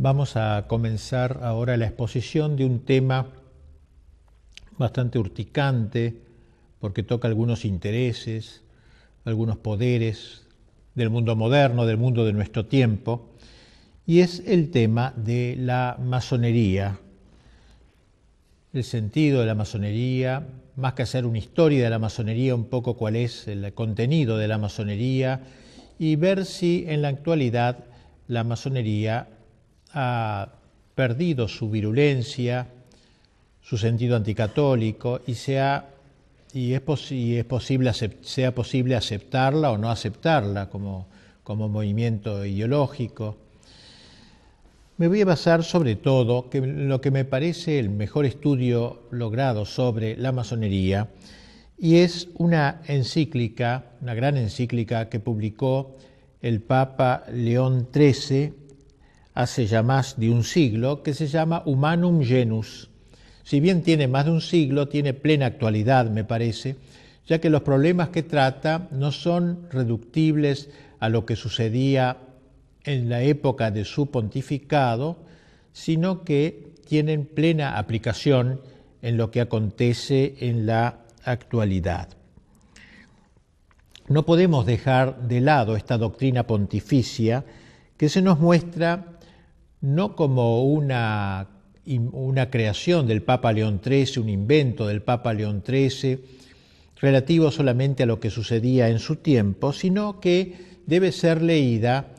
Vamos a comenzar ahora la exposición de un tema bastante urticante, porque toca algunos intereses, algunos poderes del mundo moderno, del mundo de nuestro tiempo, y es el tema de la masonería. El sentido de la masonería, más que hacer una historia de la masonería, un poco cuál es el contenido de la masonería y ver si en la actualidad la masonería ha perdido su virulencia, su sentido anticatólico y sea posible aceptarla o no aceptarla como movimiento ideológico. Me voy a basar sobre todo en lo que me parece el mejor estudio logrado sobre la masonería, y es una encíclica, una gran encíclica que publicó el Papa León XIII hace ya más de un siglo, que se llama Humanum Genus. Si bien tiene más de un siglo, tiene plena actualidad, me parece, ya que los problemas que trata no son reductibles a lo que sucedía en la época de su pontificado, sino que tienen plena aplicación en lo que acontece en la actualidad. No podemos dejar de lado esta doctrina pontificia que se nos muestra no como una creación del Papa León XIII, un invento del Papa León XIII, relativo solamente a lo que sucedía en su tiempo, sino que debe ser leída,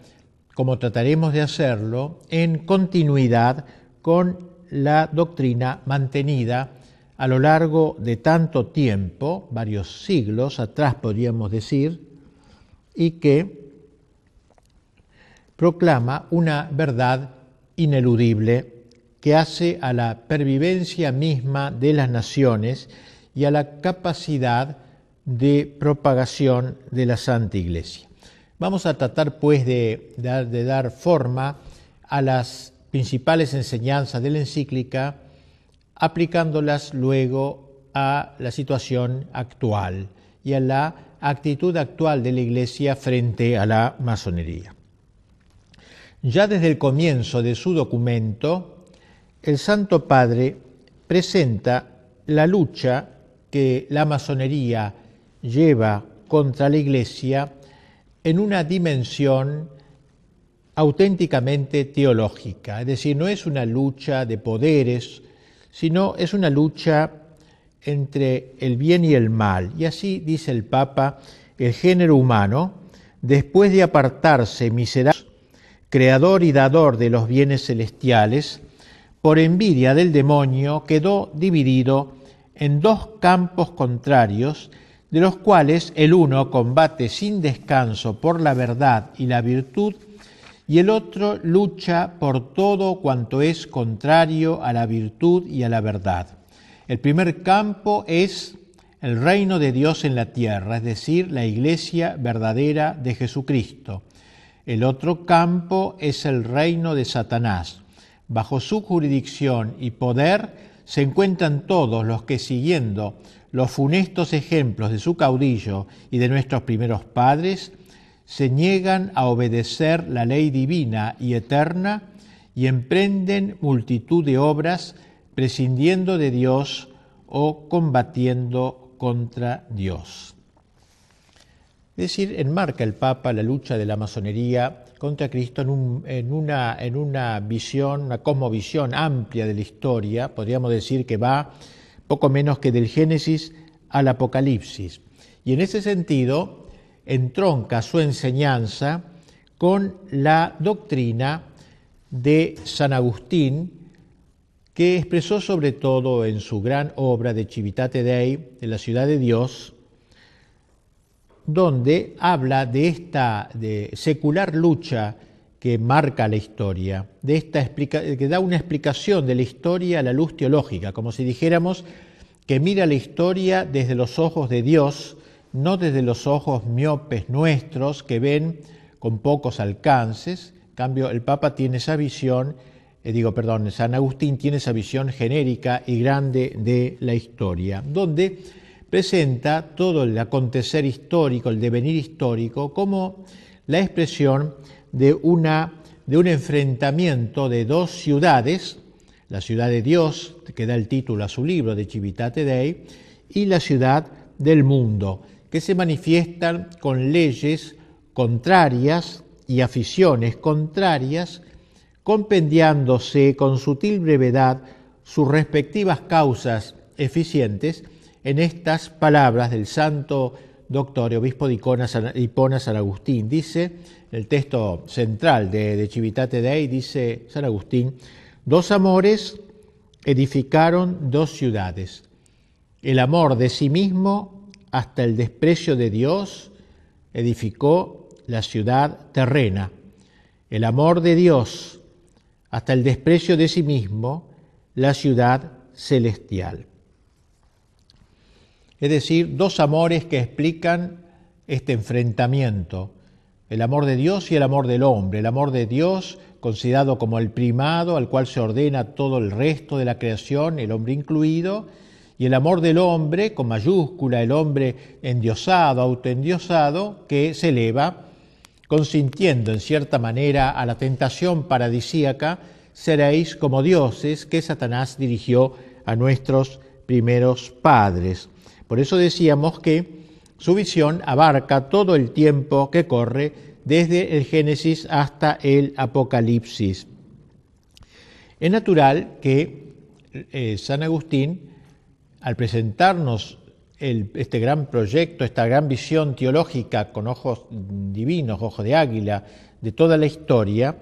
como trataremos de hacerlo, en continuidad con la doctrina mantenida a lo largo de tanto tiempo, varios siglos atrás podríamos decir, y que proclama una verdad ineludible que hace a la pervivencia misma de las naciones y a la capacidad de propagación de la Santa Iglesia. Vamos a tratar pues de dar forma a las principales enseñanzas de la encíclica, aplicándolas luego a la situación actual y a la actitud actual de la Iglesia frente a la masonería. Ya desde el comienzo de su documento, el Santo Padre presenta la lucha que la masonería lleva contra la Iglesia en una dimensión auténticamente teológica, es decir, no es una lucha de poderes, sino es una lucha entre el bien y el mal. Y así dice el Papa: el género humano, después de apartarse miserable, creador y dador de los bienes celestiales, por envidia del demonio quedó dividido en dos campos contrarios, de los cuales el uno combate sin descanso por la verdad y la virtud, y el otro lucha por todo cuanto es contrario a la virtud y a la verdad. El primer campo es el reino de Dios en la tierra, es decir, la Iglesia verdadera de Jesucristo. El otro campo es el reino de Satanás. Bajo su jurisdicción y poder se encuentran todos los que, siguiendo los funestos ejemplos de su caudillo y de nuestros primeros padres, se niegan a obedecer la ley divina y eterna y emprenden multitud de obras prescindiendo de Dios o combatiendo contra Dios. Es decir, enmarca el Papa la lucha de la masonería contra Cristo en una visión, una cosmovisión amplia de la historia. Podríamos decir que va poco menos que del Génesis al Apocalipsis. Y en ese sentido entronca su enseñanza con la doctrina de San Agustín, que expresó sobre todo en su gran obra de Civitate Dei, de la ciudad de Dios, donde habla de esta secular lucha que marca la historia, que da una explicación de la historia a la luz teológica, como si dijéramos que mira la historia desde los ojos de Dios, no desde los ojos miopes nuestros que ven con pocos alcances. En cambio, el Papa tiene esa visión, San Agustín tiene esa visión genérica y grande de la historia, donde presenta todo el acontecer histórico, el devenir histórico, como la expresión de una de un enfrentamiento de dos ciudades, la ciudad de Dios, que da el título a su libro de Civitate Dei, y la ciudad del mundo, que se manifiestan con leyes contrarias y aficiones contrarias, compendiándose con sutil brevedad sus respectivas causas eficientes en estas palabras del santo doctor y obispo de Hipona San Agustín. Dice, el texto central de Civitate Dei, dice San Agustín: dos amores edificaron dos ciudades, el amor de sí mismo hasta el desprecio de Dios edificó la ciudad terrena, el amor de Dios hasta el desprecio de sí mismo la ciudad celestial. Es decir, dos amores que explican este enfrentamiento, el amor de Dios y el amor del hombre. El amor de Dios, considerado como el primado, al cual se ordena todo el resto de la creación, el hombre incluido, y el amor del hombre, con mayúscula, el hombre endiosado, autoendiosado, que se eleva, consintiendo en cierta manera a la tentación paradisíaca: seréis como dioses, que Satanás dirigió a nuestros primeros padres. Por eso decíamos que su visión abarca todo el tiempo que corre desde el Génesis hasta el Apocalipsis. Es natural que San Agustín, al presentarnos este gran proyecto, esta gran visión teológica con ojos divinos, ojos de águila, de toda la historia,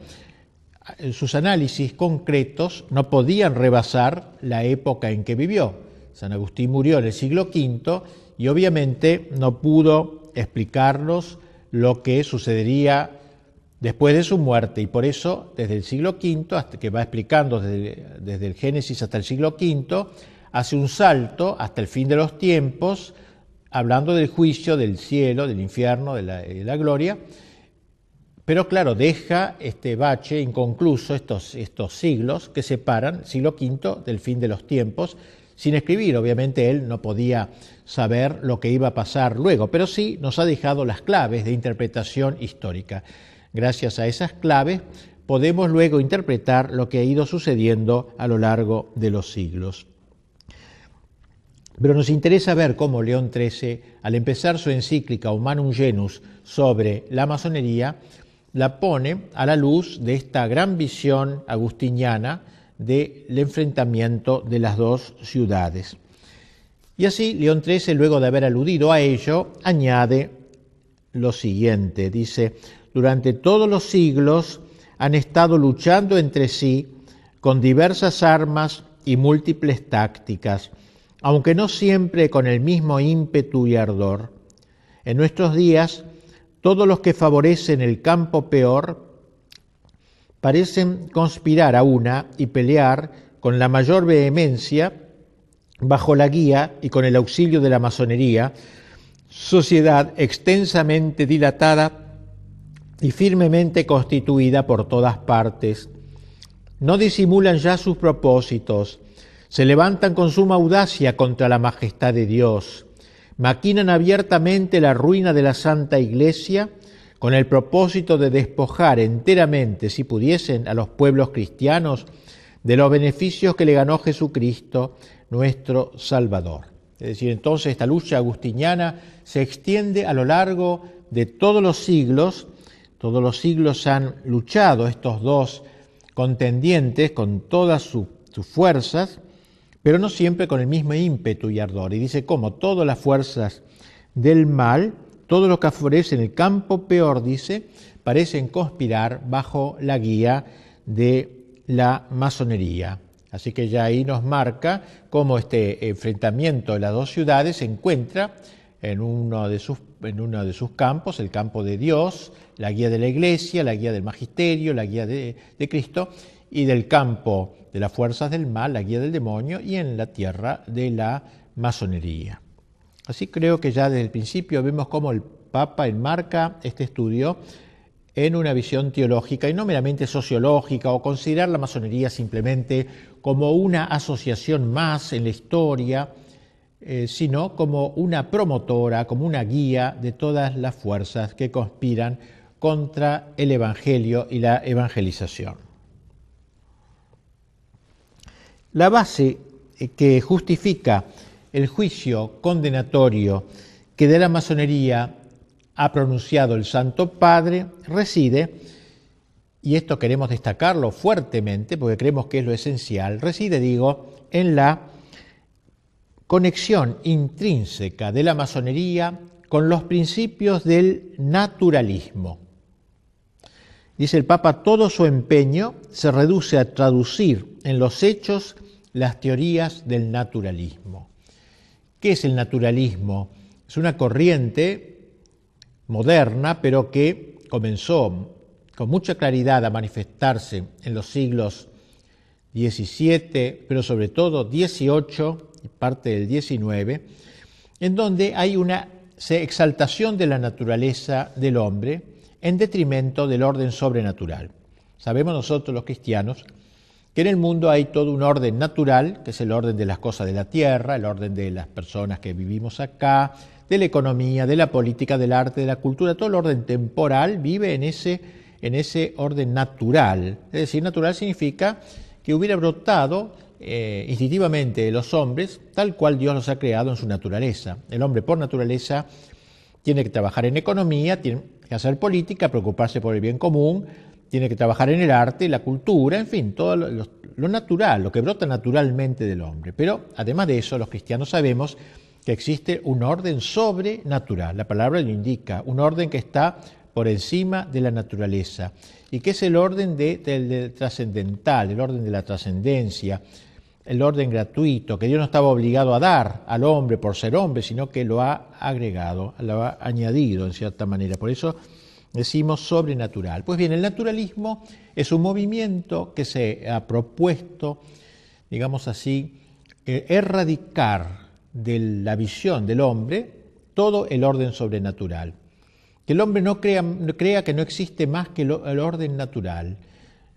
sus análisis concretos no podían rebasar la época en que vivió. San Agustín murió en el siglo V y obviamente no pudo explicarnos lo que sucedería después de su muerte, y por eso desde el siglo V, hasta que va explicando desde el Génesis hasta el siglo V, hace un salto hasta el fin de los tiempos, hablando del juicio, del cielo, del infierno, de la gloria. Pero claro, deja este bache inconcluso, estos siglos que separan el siglo V del fin de los tiempos, sin escribir. Obviamente él no podía saber lo que iba a pasar luego, pero sí nos ha dejado las claves de interpretación histórica. Gracias a esas claves podemos luego interpretar lo que ha ido sucediendo a lo largo de los siglos. Pero nos interesa ver cómo León XIII, al empezar su encíclica Humanum Genus sobre la masonería, la pone a la luz de esta gran visión agustiniana del enfrentamiento de las dos ciudades. Y así León XIII, luego de haber aludido a ello, añade lo siguiente, dice: durante todos los siglos han estado luchando entre sí con diversas armas y múltiples tácticas, aunque no siempre con el mismo ímpetu y ardor. En nuestros días, todos los que favorecen el campo peor parecen conspirar a una y pelear con la mayor vehemencia bajo la guía y con el auxilio de la masonería, sociedad extensamente dilatada y firmemente constituida por todas partes. No disimulan ya sus propósitos, se levantan con suma audacia contra la majestad de Dios, maquinan abiertamente la ruina de la Santa Iglesia con el propósito de despojar enteramente, si pudiesen, a los pueblos cristianos de los beneficios que le ganó Jesucristo, nuestro Salvador. Es decir, entonces esta lucha agustiniana se extiende a lo largo de todos los siglos han luchado estos dos contendientes con todas sus fuerzas, pero no siempre con el mismo ímpetu y ardor. Y dice cómo todas las fuerzas del mal, todo lo que favorece en el campo peor, dice, parecen conspirar bajo la guía de la masonería. Así que ya ahí nos marca cómo este enfrentamiento de las dos ciudades se encuentra en uno de sus campos, el campo de Dios, la guía de la Iglesia, la guía del Magisterio, la guía de Cristo, y del campo de las fuerzas del mal, la guía del demonio, y en la tierra de la masonería. Así creo que ya desde el principio vemos cómo el Papa enmarca este estudio en una visión teológica y no meramente sociológica, o considerar la masonería simplemente como una asociación más en la historia, sino como una promotora, como una guía de todas las fuerzas que conspiran contra el Evangelio y la evangelización. La base que justifica el juicio condenatorio que de la masonería ha pronunciado el Santo Padre reside, y esto queremos destacarlo fuertemente porque creemos que es lo esencial, reside, en la conexión intrínseca de la masonería con los principios del naturalismo. Dice el Papa, todo su empeño se reduce a traducir en los hechos las teorías del naturalismo. ¿Qué es el naturalismo? Es una corriente moderna, pero que comenzó con mucha claridad a manifestarse en los siglos XVII, pero sobre todo XVIII y parte del XIX, en donde hay una exaltación de la naturaleza del hombre en detrimento del orden sobrenatural. Sabemos nosotros los cristianos que en el mundo hay todo un orden natural, que es el orden de las cosas de la tierra, el orden de las personas que vivimos acá, de la economía, de la política, del arte, de la cultura, todo el orden temporal vive en ese orden natural. Es decir, natural significa que hubiera brotado instintivamente de los hombres tal cual Dios los ha creado en su naturaleza. El hombre por naturaleza tiene que trabajar en economía, tiene que hacer política, preocuparse por el bien común, tiene que trabajar en el arte, la cultura, en fin, todo lo natural, lo que brota naturalmente del hombre. Pero además de eso, los cristianos sabemos que existe un orden sobrenatural, la palabra lo indica, un orden que está por encima de la naturaleza y que es el orden del trascendental, el orden de la trascendencia, el orden gratuito, que Dios no estaba obligado a dar al hombre por ser hombre, sino que lo ha agregado, lo ha añadido en cierta manera. Por eso decimos sobrenatural. Pues bien, el naturalismo es un movimiento que se ha propuesto, digamos así, erradicar de la visión del hombre todo el orden sobrenatural. Que el hombre no crea que no existe más que el orden natural.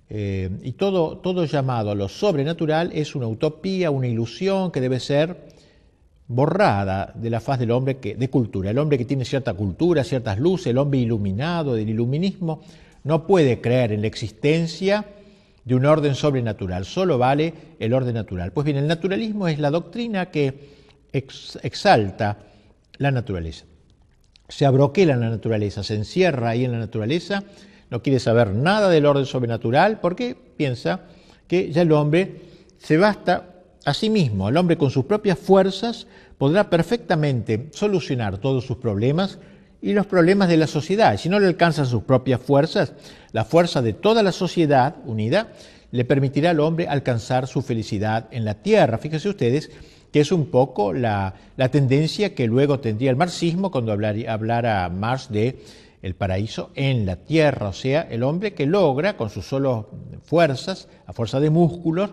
Y todo llamado a lo sobrenatural es una utopía, una ilusión que debe ser borrada de la faz del hombre de cultura. El hombre que tiene cierta cultura, ciertas luces, el hombre iluminado del iluminismo, no puede creer en la existencia de un orden sobrenatural, solo vale el orden natural. Pues bien, el naturalismo es la doctrina que exalta la naturaleza. Se abroquela en la naturaleza, se encierra ahí en la naturaleza, no quiere saber nada del orden sobrenatural porque piensa que ya el hombre se basta a sí mismo. El hombre con sus propias fuerzas podrá perfectamente solucionar todos sus problemas y los problemas de la sociedad. Si no le alcanzan sus propias fuerzas, la fuerza de toda la sociedad unida le permitirá al hombre alcanzar su felicidad en la tierra. Fíjense ustedes que es un poco la tendencia que luego tendría el marxismo cuando hablara Marx de el paraíso en la tierra, o sea, el hombre que logra con sus solas fuerzas, a fuerza de músculos,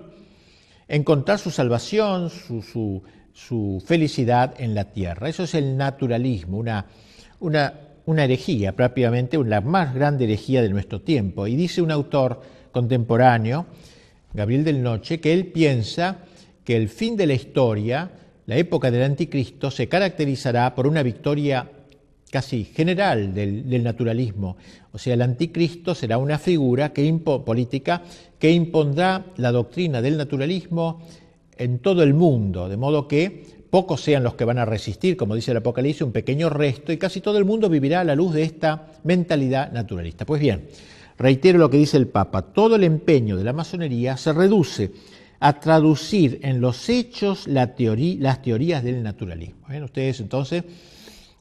encontrar su salvación, su felicidad en la tierra. Eso es el naturalismo, una herejía, prácticamente la más grande herejía de nuestro tiempo. Y dice un autor contemporáneo, Gabriel del Noche, que él piensa que el fin de la historia, la época del anticristo, se caracterizará por una victoria casi general del naturalismo. O sea, el anticristo será una figura política que impondrá la doctrina del naturalismo en todo el mundo, de modo que pocos sean los que van a resistir, como dice el Apocalipsis, un pequeño resto, y casi todo el mundo vivirá a la luz de esta mentalidad naturalista. Pues bien, reitero lo que dice el Papa, todo el empeño de la masonería se reduce a traducir en los hechos las teorías del naturalismo. ¿Ven ustedes entonces?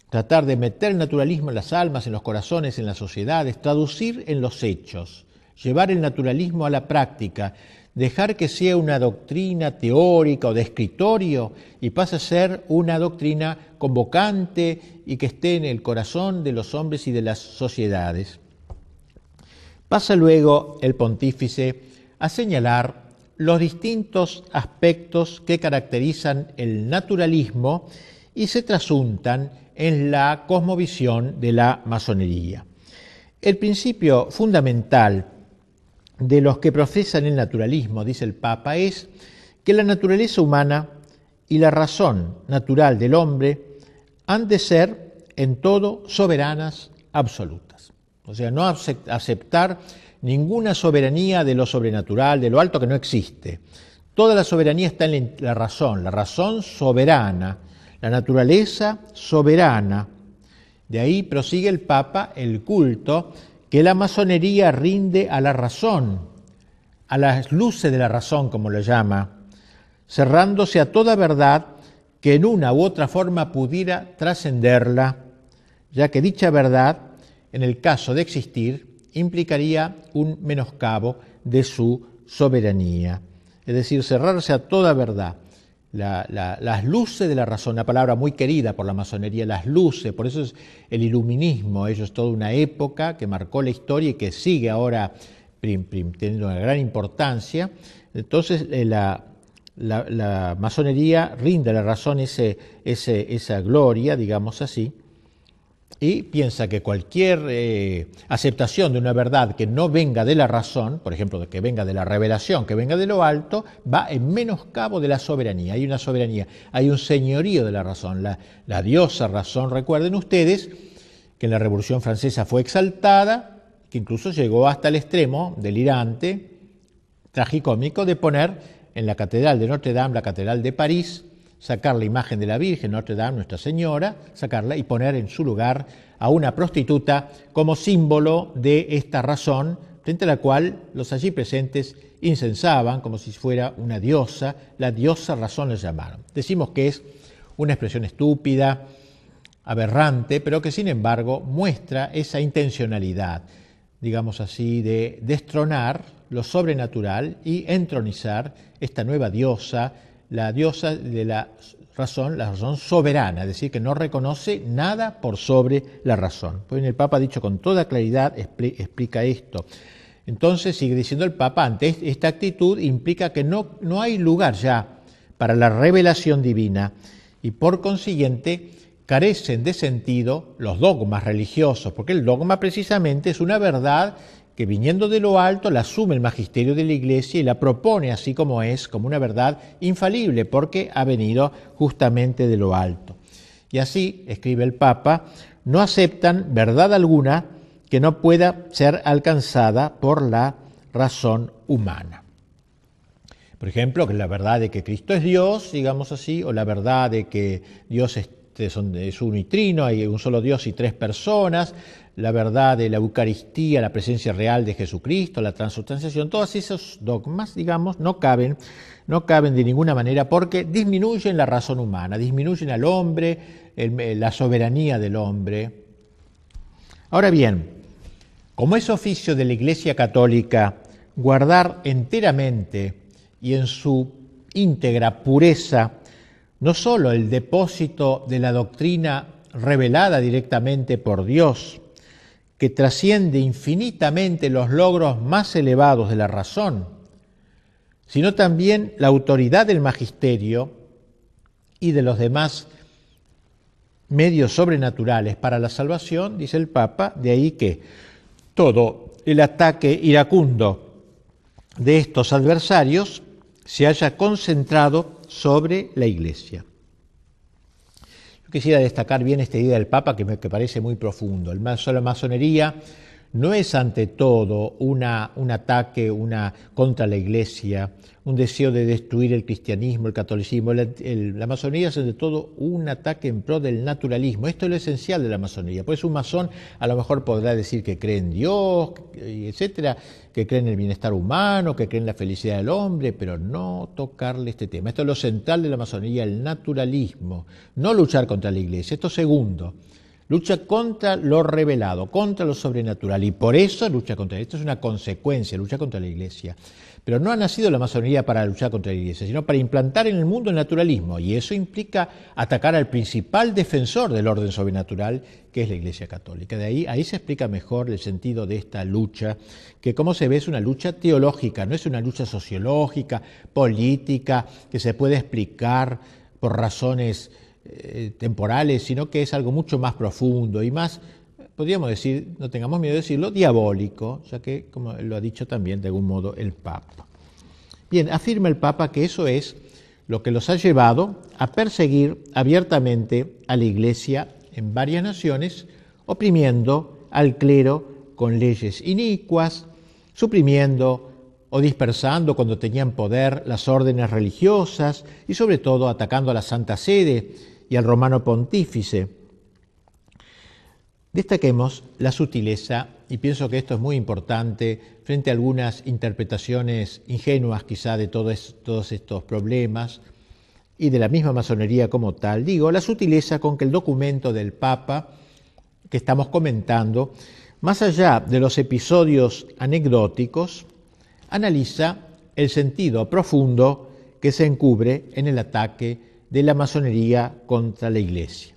Tratar de meter el naturalismo en las almas, en los corazones, en las sociedades, traducir en los hechos, llevar el naturalismo a la práctica, dejar que sea una doctrina teórica o de escritorio y pase a ser una doctrina convocante y que esté en el corazón de los hombres y de las sociedades. Pasa luego el pontífice a señalar los distintos aspectos que caracterizan el naturalismo y se trasuntan en la cosmovisión de la masonería. El principio fundamental de los que profesan el naturalismo, dice el Papa, es que la naturaleza humana y la razón natural del hombre han de ser en todo soberanas absolutas. O sea, no aceptar ninguna soberanía de lo sobrenatural, de lo alto que no existe. Toda la soberanía está en la razón soberana, la naturaleza soberana. De ahí prosigue el Papa el culto que la masonería rinde a la razón, a las luces de la razón, como lo llama, cerrándose a toda verdad que en una u otra forma pudiera trascenderla, ya que dicha verdad, en el caso de existir, implicaría un menoscabo de su soberanía. Es decir, cerrarse a toda verdad. Las luces de la razón, una palabra muy querida por la masonería, las luces, por eso es el iluminismo, ello es toda una época que marcó la historia y que sigue ahora teniendo una gran importancia. Entonces la masonería rinde a la razón esa gloria, digamos así, y piensa que cualquier aceptación de una verdad que no venga de la razón, por ejemplo, que venga de la revelación, que venga de lo alto, va en menoscabo de la soberanía. Hay una soberanía, hay un señorío de la razón. La diosa razón, recuerden ustedes que en la Revolución Francesa fue exaltada, que incluso llegó hasta el extremo delirante, tragicómico, de poner en la Catedral de Notre Dame, la Catedral de París, sacar la imagen de la Virgen, Notre Dame, Nuestra Señora, sacarla y poner en su lugar a una prostituta como símbolo de esta razón, frente a la cual los allí presentes incensaban como si fuera una diosa, la diosa razón la llamaron. Decimos que es una expresión estúpida, aberrante, pero que sin embargo muestra esa intencionalidad, digamos así, de destronar lo sobrenatural y entronizar esta nueva diosa, la diosa de la razón soberana, es decir, que no reconoce nada por sobre la razón. Pues el Papa ha dicho con toda claridad, explica esto. Entonces, sigue diciendo el Papa, ante esta actitud implica que no hay lugar ya para la revelación divina y por consiguiente carecen de sentido los dogmas religiosos, porque el dogma precisamente es una verdad que viniendo de lo alto la asume el magisterio de la Iglesia y la propone así como es, como una verdad infalible, porque ha venido justamente de lo alto. Y así, escribe el Papa, no aceptan verdad alguna que no pueda ser alcanzada por la razón humana. Por ejemplo, que la verdad de que Cristo es Dios, digamos así, o la verdad de que Dios es un y trino, hay un solo Dios y tres personas, la verdad de la Eucaristía, la presencia real de Jesucristo, la transubstanciación, todos esos dogmas, digamos, no caben de ninguna manera porque disminuyen la razón humana, disminuyen al hombre, la soberanía del hombre. Ahora bien, como es oficio de la Iglesia Católica guardar enteramente y en su íntegra pureza no sólo el depósito de la doctrina revelada directamente por Dios, que trasciende infinitamente los logros más elevados de la razón, sino también la autoridad del magisterio y de los demás medios sobrenaturales para la salvación, dice el Papa, de ahí que todo el ataque iracundo de estos adversarios se haya concentrado sobre la Iglesia. Yo quisiera destacar bien esta idea del Papa que me parece muy profundo. La masonería no es ante todo un ataque contra la Iglesia, un deseo de destruir el cristianismo, el catolicismo. La masonería es ante todo un ataque en pro del naturalismo. Esto es lo esencial de la masonería. Pues un masón a lo mejor podrá decir que cree en Dios, etcétera, que cree en el bienestar humano, que cree en la felicidad del hombre, pero no tocarle este tema. Esto es lo central de la masonería, el naturalismo, no luchar contra la Iglesia. Esto segundo. Lucha contra lo revelado, contra lo sobrenatural, y por eso lucha contra esto. Es una consecuencia, lucha contra la Iglesia. Pero no ha nacido la masonería para luchar contra la Iglesia, sino para implantar en el mundo el naturalismo, y eso implica atacar al principal defensor del orden sobrenatural, que es la Iglesia Católica. De ahí se explica mejor el sentido de esta lucha, que como se ve es una lucha teológica, no es una lucha sociológica, política, que se puede explicar por razones temporales, sino que es algo mucho más profundo y más, podríamos decir, no tengamos miedo de decirlo, diabólico, ya que, como lo ha dicho también de algún modo el Papa. Bien, afirma el Papa que eso es lo que los ha llevado a perseguir abiertamente a la Iglesia en varias naciones, oprimiendo al clero con leyes inicuas, suprimiendo o dispersando cuando tenían poder las órdenes religiosas y sobre todo atacando a la Santa Sede y al Romano Pontífice. Destaquemos la sutileza, y pienso que esto es muy importante frente a algunas interpretaciones ingenuas quizá de todos estos problemas y de la misma masonería como tal. Digo, la sutileza con que el documento del Papa que estamos comentando, más allá de los episodios anecdóticos, analiza el sentido profundo que se encubre en el ataque de la masonería contra la Iglesia.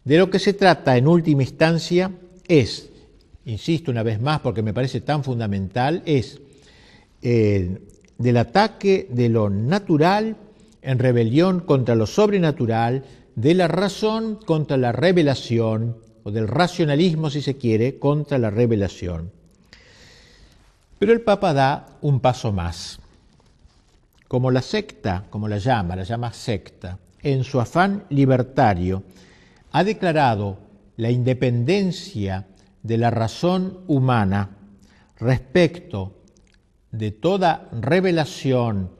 De lo que se trata en última instancia es, insisto una vez más porque me parece tan fundamental, es del ataque de lo natural en rebelión contra lo sobrenatural, de la razón contra la revelación, o del racionalismo, si se quiere, contra la revelación. Pero el Papa da un paso más. Como la secta, como la llama secta, en su afán libertario, ha declarado la independencia de la razón humana respecto de toda revelación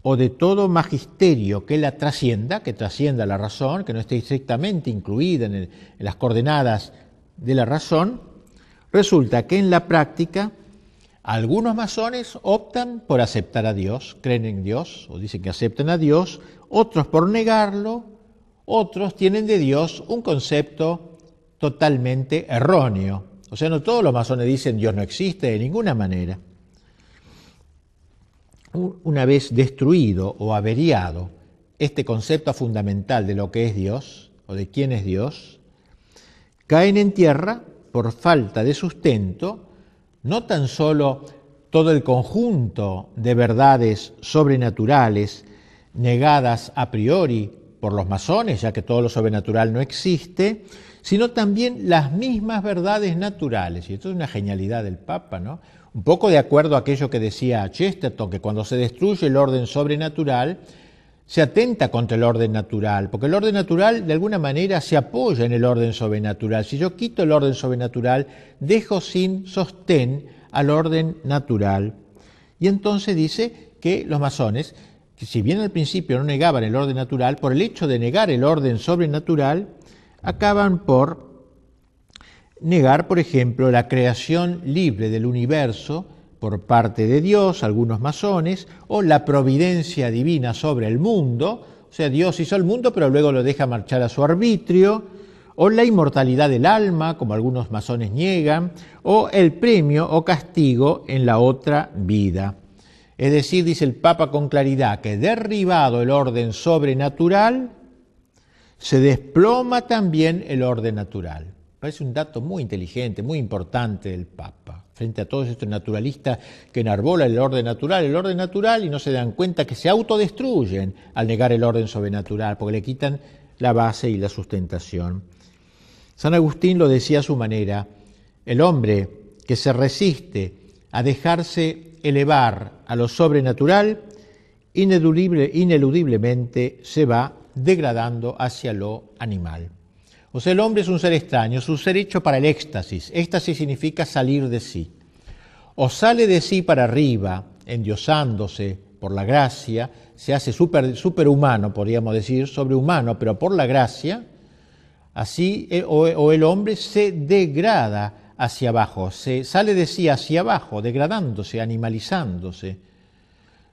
o de todo magisterio que la trascienda, que trascienda la razón, que no esté estrictamente incluida en las coordenadas de la razón, resulta que en la práctica algunos masones optan por aceptar a Dios, creen en Dios o dicen que aceptan a Dios, otros por negarlo, otros tienen de Dios un concepto totalmente erróneo. O sea, no todos los masones dicen Dios no existe de ninguna manera. Una vez destruido o averiado este concepto fundamental de lo que es Dios o de quién es Dios, caen en tierra por falta de sustento no tan solo todo el conjunto de verdades sobrenaturales negadas a priori por los masones, ya que todo lo sobrenatural no existe, sino también las mismas verdades naturales. Y esto es una genialidad del Papa, ¿no? Un poco de acuerdo a aquello que decía Chesterton, que cuando se destruye el orden sobrenatural, se atenta contra el orden natural, porque el orden natural de alguna manera se apoya en el orden sobrenatural. Si yo quito el orden sobrenatural, dejo sin sostén al orden natural. Y entonces dice que los masones, que si bien al principio no negaban el orden natural, por el hecho de negar el orden sobrenatural, acaban por negar, por ejemplo, la creación libre del universo por parte de Dios, algunos masones, o la providencia divina sobre el mundo, o sea, Dios hizo el mundo pero luego lo deja marchar a su arbitrio, o la inmortalidad del alma, como algunos masones niegan, o el premio o castigo en la otra vida. Es decir, dice el Papa con claridad, que derribado el orden sobrenatural, se desploma también el orden natural. Parece un dato muy inteligente, muy importante del Papa, frente a todos estos naturalistas que enarbolan el orden natural y no se dan cuenta que se autodestruyen al negar el orden sobrenatural, porque le quitan la base y la sustentación. San Agustín lo decía a su manera, el hombre que se resiste a dejarse elevar a lo sobrenatural, ineludiblemente se va degradando hacia lo animal. O sea, el hombre es un ser extraño, es un ser hecho para el éxtasis. Éxtasis significa salir de sí. O sale de sí para arriba, endiosándose por la gracia, se hace superhumano, podríamos decir, sobrehumano, pero por la gracia, así, o el hombre se degrada hacia abajo, se sale de sí hacia abajo, degradándose, animalizándose.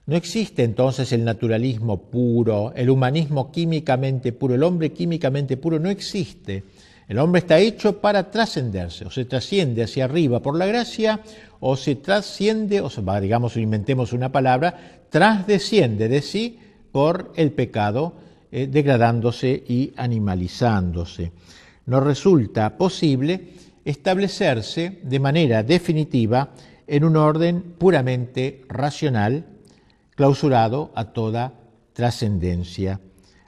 No existe entonces el naturalismo puro, el humanismo químicamente puro, el hombre químicamente puro no existe. El hombre está hecho para trascenderse, o se trasciende hacia arriba por la gracia, o se trasciende, digamos, inventemos una palabra, trasdesciende de sí por el pecado, degradándose y animalizándose. No resulta posible establecerse de manera definitiva en un orden puramente racional, clausurado a toda trascendencia.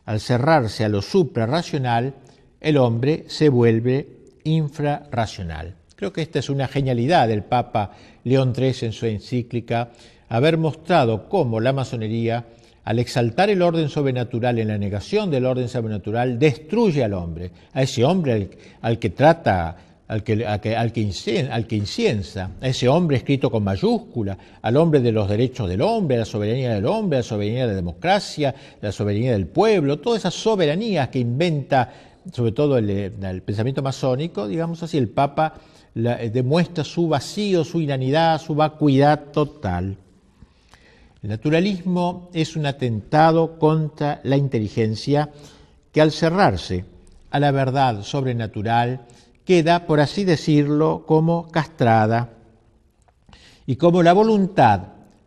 Al cerrarse a lo suprarracional, el hombre se vuelve infrarracional. Creo que esta es una genialidad del Papa León XIII en su encíclica, haber mostrado cómo la masonería, al exaltar el orden sobrenatural en la negación del orden sobrenatural, destruye al hombre, a ese hombre al que trata al que inciensa, a ese hombre escrito con mayúscula, al hombre de los derechos del hombre, a la soberanía del hombre, a la soberanía de la democracia, a la soberanía del pueblo, todas esas soberanías que inventa, sobre todo el pensamiento masónico, digamos así, el Papa demuestra su vacío, su inanidad, su vacuidad total. El naturalismo es un atentado contra la inteligencia que al cerrarse a la verdad sobrenatural queda, por así decirlo, como castrada. Y como la voluntad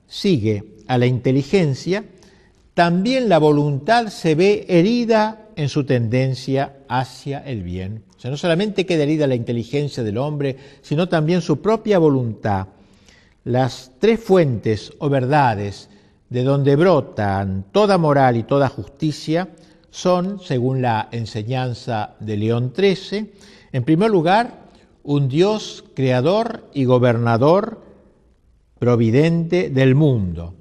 sigue a la inteligencia, también la voluntad se ve herida en su tendencia hacia el bien. O sea, no solamente queda herida la inteligencia del hombre, sino también su propia voluntad. Las tres fuentes o verdades de donde brotan toda moral y toda justicia son, según la enseñanza de León XIII, en primer lugar, un Dios creador y gobernador providente del mundo.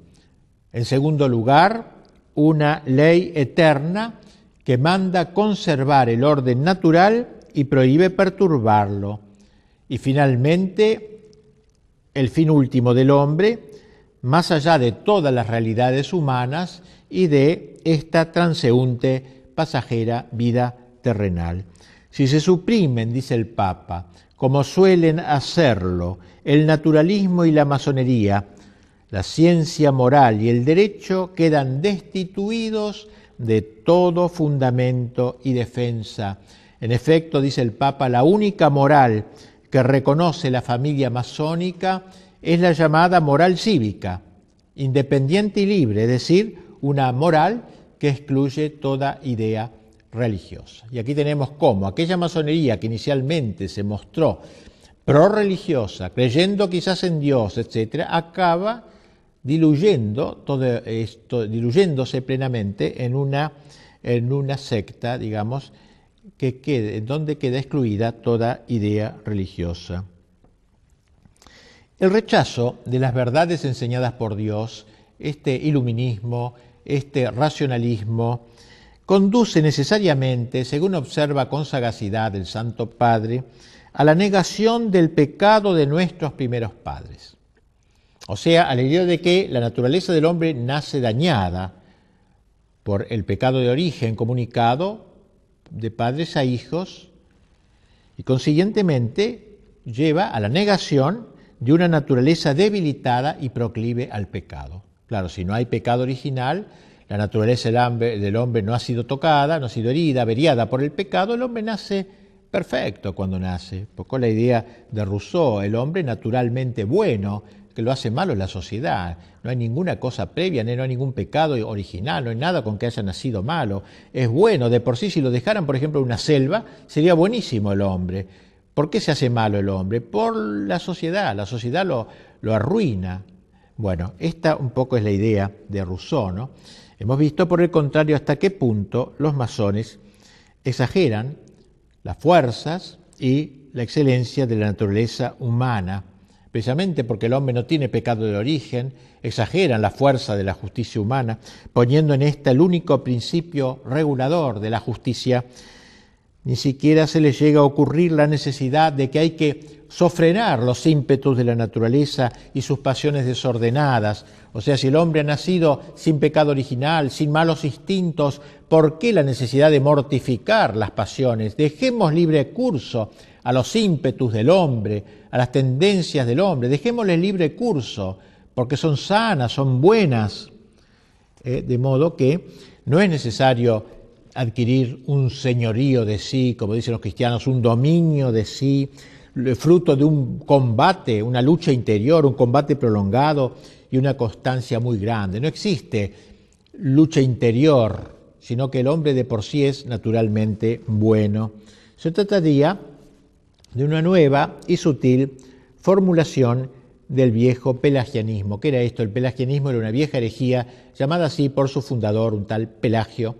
En segundo lugar, una ley eterna que manda conservar el orden natural y prohíbe perturbarlo. Y finalmente, el fin último del hombre, más allá de todas las realidades humanas y de esta transeúnte, pasajera vida terrenal. Si se suprimen, dice el Papa, como suelen hacerlo el naturalismo y la masonería, la ciencia moral y el derecho quedan destituidos de todo fundamento y defensa. En efecto, dice el Papa, la única moral que reconoce la familia masónica es la llamada moral cívica, independiente y libre, es decir, una moral que excluye toda idea religiosa. Y aquí tenemos cómo aquella masonería que inicialmente se mostró prorreligiosa, creyendo quizás en Dios, etc., acaba diluyendo todo esto, diluyéndose plenamente en una secta, digamos, donde queda excluida toda idea religiosa. El rechazo de las verdades enseñadas por Dios, este iluminismo, este racionalismo, conduce necesariamente, según observa con sagacidad el Santo Padre, a la negación del pecado de nuestros primeros padres. O sea, a la idea de que la naturaleza del hombre nace dañada por el pecado de origen comunicado de padres a hijos y consiguientemente lleva a la negación de una naturaleza debilitada y proclive al pecado. Claro, si no hay pecado original, la naturaleza del hombre no ha sido tocada, no ha sido herida, averiada por el pecado, el hombre nace perfecto cuando nace. Poco la idea de Rousseau, el hombre naturalmente bueno, que lo hace malo es la sociedad. No hay ninguna cosa previa, no hay ningún pecado original, no hay nada con que haya nacido malo. Es bueno, de por sí, si lo dejaran, por ejemplo, en una selva, sería buenísimo el hombre. ¿Por qué se hace malo el hombre? Por la sociedad lo arruina. Bueno, esta un poco es la idea de Rousseau, ¿no? Hemos visto, por el contrario, hasta qué punto los masones exageran las fuerzas y la excelencia de la naturaleza humana. Precisamente porque el hombre no tiene pecado de origen, exageran la fuerza de la justicia humana, poniendo en esta el único principio regulador de la justicia. Ni siquiera se les llega a ocurrir la necesidad de que hay que sofrenar los ímpetus de la naturaleza y sus pasiones desordenadas. O sea, si el hombre ha nacido sin pecado original, sin malos instintos, ¿por qué la necesidad de mortificar las pasiones? Dejemos libre curso a los ímpetus del hombre, a las tendencias del hombre. Dejémosles libre curso, porque son sanas, son buenas. De modo que no es necesario adquirir un señorío de sí, como dicen los cristianos, un dominio de sí, fruto de un combate, una lucha interior, un combate prolongado y una constancia muy grande. No existe lucha interior, sino que el hombre de por sí es naturalmente bueno. Se trataría de una nueva y sutil formulación del viejo pelagianismo. ¿Qué era esto? El pelagianismo era una vieja herejía llamada así por su fundador, un tal Pelagio,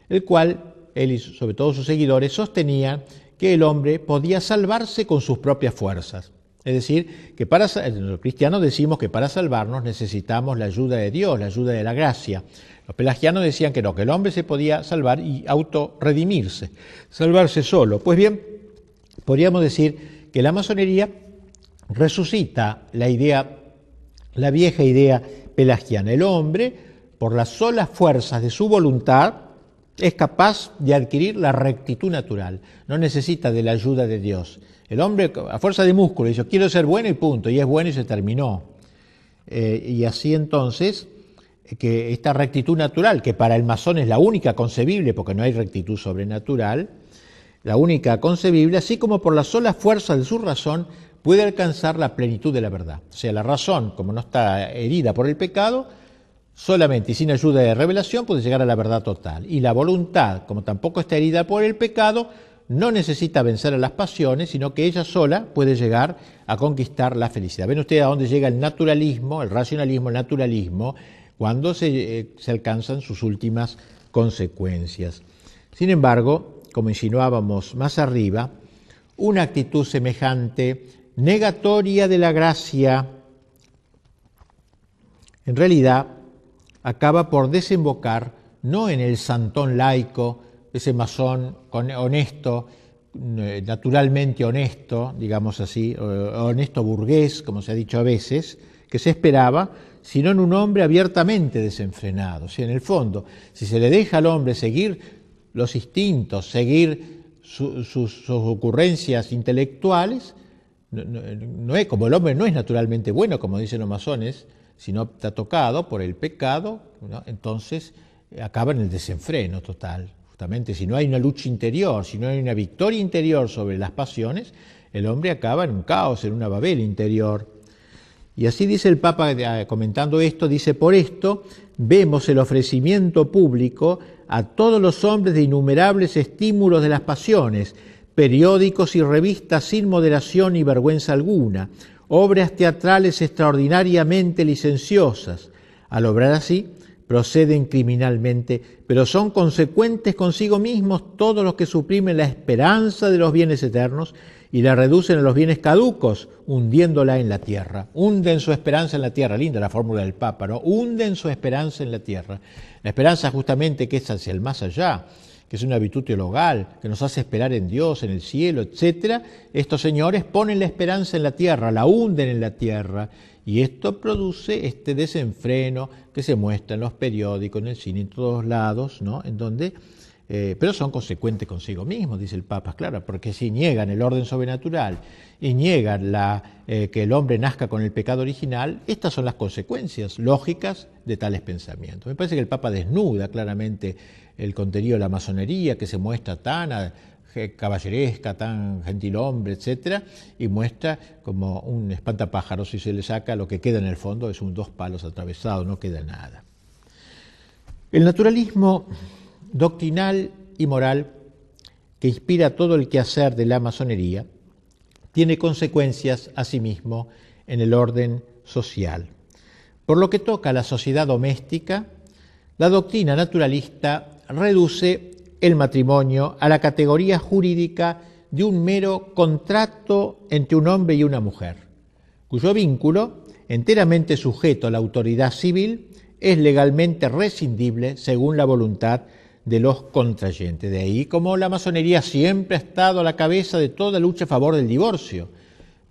el cual él y sobre todo sus seguidores sostenían que el hombre podía salvarse con sus propias fuerzas. Es decir, que los cristianos decimos que para salvarnos necesitamos la ayuda de Dios, la ayuda de la gracia. Los pelagianos decían que no, que el hombre se podía salvar y autorredimirse, salvarse solo. Pues bien, podríamos decir que la masonería resucita la vieja idea pelagiana. El hombre, por las solas fuerzas de su voluntad, es capaz de adquirir la rectitud natural, no necesita de la ayuda de Dios. El hombre, a fuerza de músculo, dice, quiero ser bueno y punto, y es bueno y se terminó. Y así entonces, que esta rectitud natural, que para el masón es la única concebible, porque no hay rectitud sobrenatural, la única concebible, así como por la sola fuerza de su razón, puede alcanzar la plenitud de la verdad. O sea, la razón, como no está herida por el pecado, solamente y sin ayuda de revelación puede llegar a la verdad total. Y la voluntad, como tampoco está herida por el pecado, no necesita vencer a las pasiones, sino que ella sola puede llegar a conquistar la felicidad. ¿Ven ustedes a dónde llega el naturalismo, el racionalismo, el naturalismo, cuando se alcanzan sus últimas consecuencias? Sin embargo, como insinuábamos más arriba, una actitud semejante, negatoria de la gracia, en realidad acaba por desembocar no en el santón laico, ese masón honesto, naturalmente honesto, digamos así, honesto burgués, como se ha dicho a veces, que se esperaba, sino en un hombre abiertamente desenfrenado. O sea, en el fondo, si se le deja al hombre seguir los instintos, seguir sus ocurrencias intelectuales, no es como el hombre no es naturalmente bueno, como dicen los masones, sino está tocado por el pecado, ¿no? Entonces acaba en el desenfreno total. Justamente si no hay una lucha interior, si no hay una victoria interior sobre las pasiones, el hombre acaba en un caos, en una Babel interior. Y así dice el Papa, comentando esto, dice, por esto vemos el ofrecimiento público a todos los hombres de innumerables estímulos de las pasiones, periódicos y revistas sin moderación ni vergüenza alguna, obras teatrales extraordinariamente licenciosas. Al obrar así, proceden criminalmente, pero son consecuentes consigo mismos todos los que suprimen la esperanza de los bienes eternos y la reducen a los bienes caducos, hundiéndola en la tierra. Hunden su esperanza en la tierra. Linda la fórmula del Papa, ¿no? Hunden su esperanza en la tierra. La esperanza justamente que es hacia el más allá, que es una virtud teologal, que nos hace esperar en Dios, en el cielo, etc. Estos señores ponen la esperanza en la tierra, la hunden en la tierra, y esto produce este desenfreno que se muestra en los periódicos, en el cine, en todos lados, ¿no? En donde, pero son consecuentes consigo mismos, dice el Papa, claro, porque si niegan el orden sobrenatural y niegan que el hombre nazca con el pecado original, estas son las consecuencias lógicas de tales pensamientos. Me parece que el Papa desnuda claramente el contenido de la masonería, que se muestra tan caballeresca, tan gentilhombre, etcétera, y muestra como un espantapájaros. Si se le saca, lo que queda en el fondo es dos palos atravesados, no queda nada. El naturalismo doctrinal y moral que inspira todo el quehacer de la masonería tiene consecuencias asimismo en el orden social. Por lo que toca a la sociedad doméstica, la doctrina naturalista reduce el matrimonio a la categoría jurídica de un mero contrato entre un hombre y una mujer, cuyo vínculo, enteramente sujeto a la autoridad civil, es legalmente rescindible según la voluntad de los contrayentes. De ahí como la masonería siempre ha estado a la cabeza de toda lucha a favor del divorcio,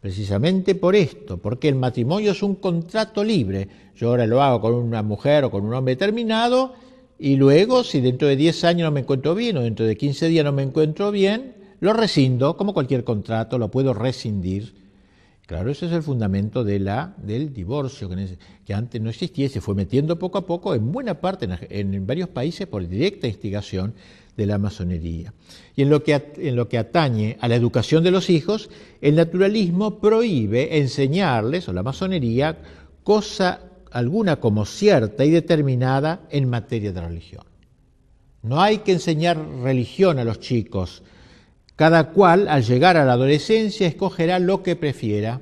precisamente por esto, porque el matrimonio es un contrato libre. Yo ahora lo hago con una mujer o con un hombre determinado, y luego, si dentro de 10 años no me encuentro bien o dentro de 15 días no me encuentro bien, lo rescindo, como cualquier contrato, lo puedo rescindir. Claro, ese es el fundamento del divorcio, que antes no existía y se fue metiendo poco a poco en buena parte, en varios países, por directa instigación de la masonería. Y en lo que atañe a la educación de los hijos, el naturalismo prohíbe enseñarles, o la masonería, cosa alguna como cierta y determinada en materia de religión. No hay que enseñar religión a los chicos. Cada cual, al llegar a la adolescencia, escogerá lo que prefiera.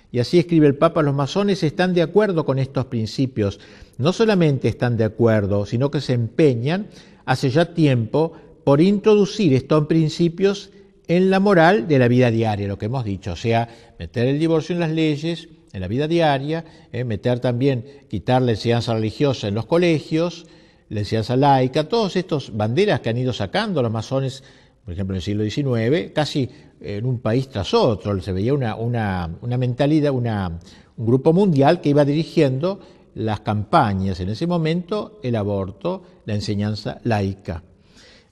Y así escribe el Papa, los masones están de acuerdo con estos principios. No solamente están de acuerdo, sino que se empeñan hace ya tiempo por introducir estos principios en la moral de la vida diaria, lo que hemos dicho, o sea, meter el divorcio en las leyes, en la vida diaria, meter también, quitar la enseñanza religiosa en los colegios, la enseñanza laica, todas estas banderas que han ido sacando los masones por ejemplo en el siglo XIX, casi en un país tras otro, se veía una mentalidad, un grupo mundial que iba dirigiendo las campañas, en ese momento el aborto, la enseñanza laica.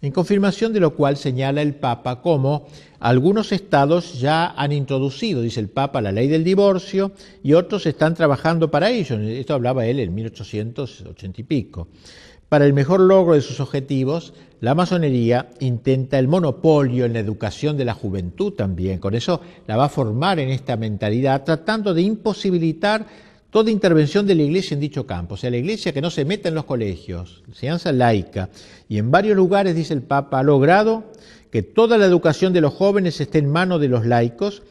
En confirmación de lo cual señala el Papa cómo algunos estados ya han introducido, dice el Papa, la ley del divorcio y otros están trabajando para ello. Esto hablaba él en 1880 y pico. Para el mejor logro de sus objetivos, la masonería intenta el monopolio en la educación de la juventud también. Con eso la va a formar en esta mentalidad, tratando de imposibilitar toda intervención de la Iglesia en dicho campo. O sea, la Iglesia que no se meta en los colegios, enseñanza laica. Y en varios lugares, dice el Papa, ha logrado que toda la educación de los jóvenes esté en manos de los laicos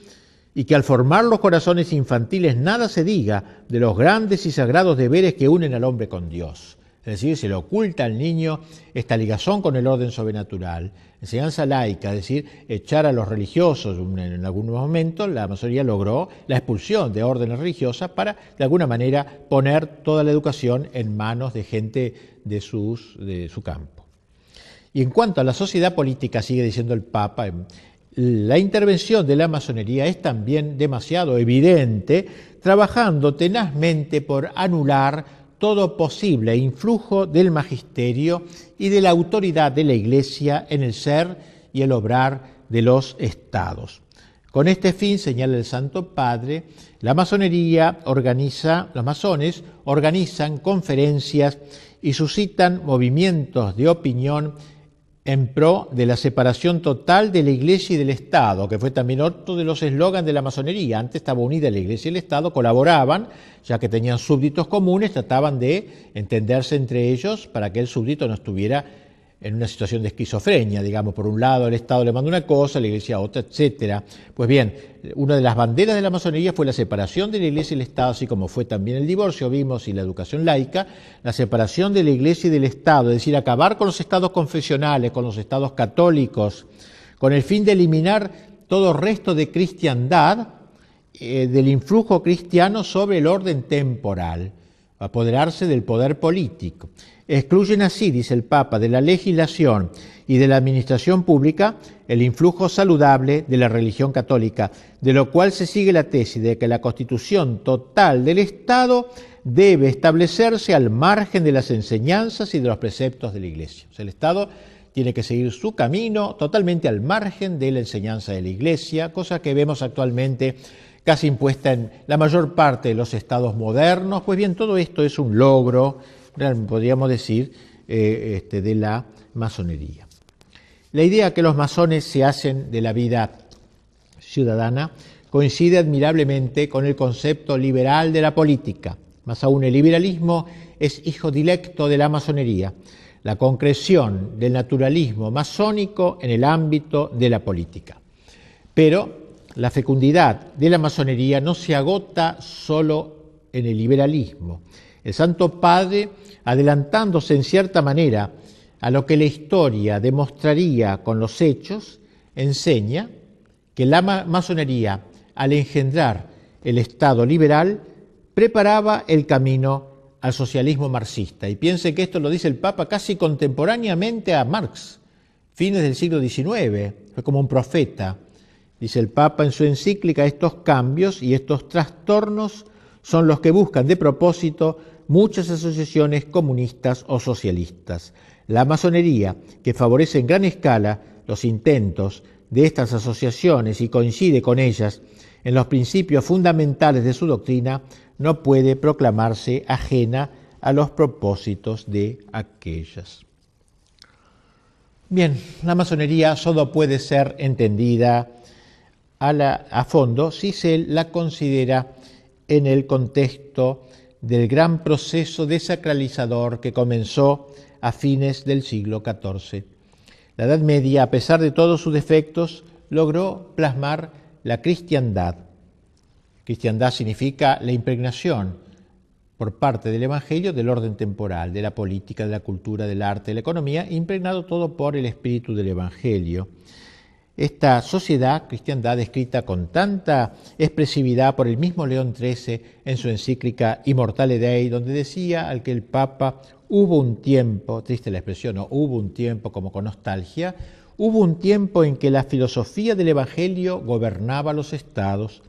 y que al formar los corazones infantiles nada se diga de los grandes y sagrados deberes que unen al hombre con Dios. Es decir, se le oculta al niño esta ligazón con el orden sobrenatural. Enseñanza laica, es decir, echar a los religiosos. En algunos momentos la masonería logró la expulsión de órdenes religiosas para, de alguna manera, poner toda la educación en manos de gente de su campo. Y en cuanto a la sociedad política, sigue diciendo el Papa, la intervención de la masonería es también demasiado evidente, trabajando tenazmente por anular todo posible influjo del magisterio y de la autoridad de la Iglesia en el ser y el obrar de los estados. Con este fin, señala el Santo Padre, los masones organizan conferencias y suscitan movimientos de opinión en pro de la separación total de la Iglesia y del Estado, que fue también otro de los eslogans de la masonería. Antes estaba unida la Iglesia y el Estado, colaboraban, ya que tenían súbditos comunes, trataban de entenderse entre ellos para que el súbdito no estuviera en una situación de esquizofrenia, digamos, por un lado el Estado le manda una cosa, la Iglesia otra, etcétera. Pues bien, una de las banderas de la masonería fue la separación de la Iglesia y el Estado, así como fue también el divorcio, vimos, y la educación laica, la separación de la Iglesia y del Estado, es decir, acabar con los estados confesionales, con los estados católicos, con el fin de eliminar todo resto de cristiandad, del influjo cristiano sobre el orden temporal, apoderarse del poder político. Excluyen así, dice el Papa, de la legislación y de la administración pública el influjo saludable de la religión católica, de lo cual se sigue la tesis de que la constitución total del Estado debe establecerse al margen de las enseñanzas y de los preceptos de la Iglesia. O sea, el Estado tiene que seguir su camino totalmente al margen de la enseñanza de la Iglesia, cosa que vemos actualmente casi impuesta en la mayor parte de los estados modernos. Pues bien, todo esto es un logro, podríamos decir, de la masonería. La idea que los masones se hacen de la vida ciudadana coincide admirablemente con el concepto liberal de la política. Más aún, el liberalismo es hijo directo de la masonería, la concreción del naturalismo masónico en el ámbito de la política. Pero la fecundidad de la masonería no se agota solo en el liberalismo. El Santo Padre, adelantándose en cierta manera a lo que la historia demostraría con los hechos, enseña que la masonería, al engendrar el Estado liberal, preparaba el camino al socialismo marxista. Y piense que esto lo dice el Papa casi contemporáneamente a Marx, fines del siglo XIX, fue como un profeta. Dice el Papa en su encíclica, estos cambios y estos trastornos son los que buscan de propósito muchas asociaciones comunistas o socialistas. La masonería, que favorece en gran escala los intentos de estas asociaciones y coincide con ellas en los principios fundamentales de su doctrina, no puede proclamarse ajena a los propósitos de aquellas. Bien, la masonería solo puede ser entendida a fondo si se la considera en el contexto del gran proceso desacralizador que comenzó a fines del siglo XIV. La Edad Media, a pesar de todos sus defectos, logró plasmar la cristiandad. Cristiandad significa la impregnación por parte del Evangelio del orden temporal, de la política, de la cultura, del arte, de la economía, impregnado todo por el espíritu del Evangelio. Esta sociedad, cristiandad, descrita con tanta expresividad por el mismo León XIII en su encíclica Immortale Dei, donde decía al que el Papa hubo un tiempo, triste la expresión, no, hubo un tiempo como con nostalgia, Hubo un tiempo en que la filosofía del Evangelio gobernaba los estados.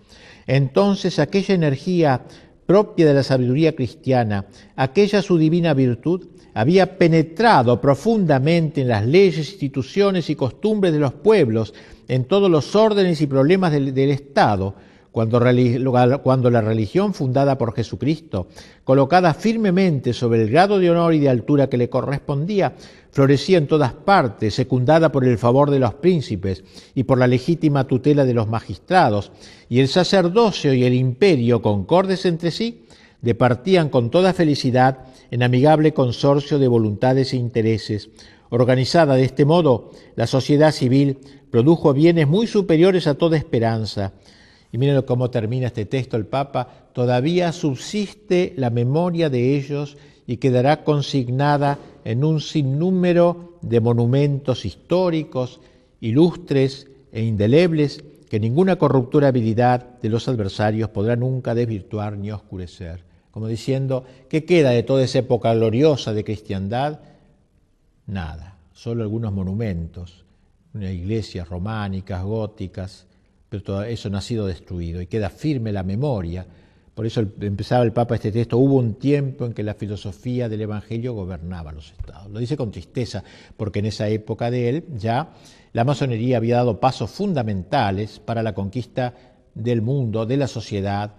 Entonces aquella energía propia de la sabiduría cristiana, aquella su divina virtud, había penetrado profundamente en las leyes, instituciones y costumbres de los pueblos, en todos los órdenes y problemas del Estado, cuando la religión fundada por Jesucristo, colocada firmemente sobre el grado de honor y de altura que le correspondía, florecía en todas partes, secundada por el favor de los príncipes y por la legítima tutela de los magistrados, y el sacerdocio y el imperio, concordes entre sí, departían con toda felicidad en amigable consorcio de voluntades e intereses. Organizada de este modo, la sociedad civil produjo bienes muy superiores a toda esperanza. Y miren cómo termina este texto el Papa: todavía subsiste la memoria de ellos y quedará consignada en un sinnúmero de monumentos históricos, ilustres e indelebles, que ninguna corruptora habilidad de los adversarios podrá nunca desvirtuar ni oscurecer. Como diciendo, ¿qué queda de toda esa época gloriosa de cristiandad? Nada, solo algunos monumentos, unas iglesias románicas, góticas, pero todo eso no ha sido destruido y queda firme la memoria. Por eso empezaba el Papa este texto: hubo un tiempo en que la filosofía del Evangelio gobernaba los estados. Lo dice con tristeza, porque en esa época de él ya la masonería había dado pasos fundamentales para la conquista del mundo, de la sociedad,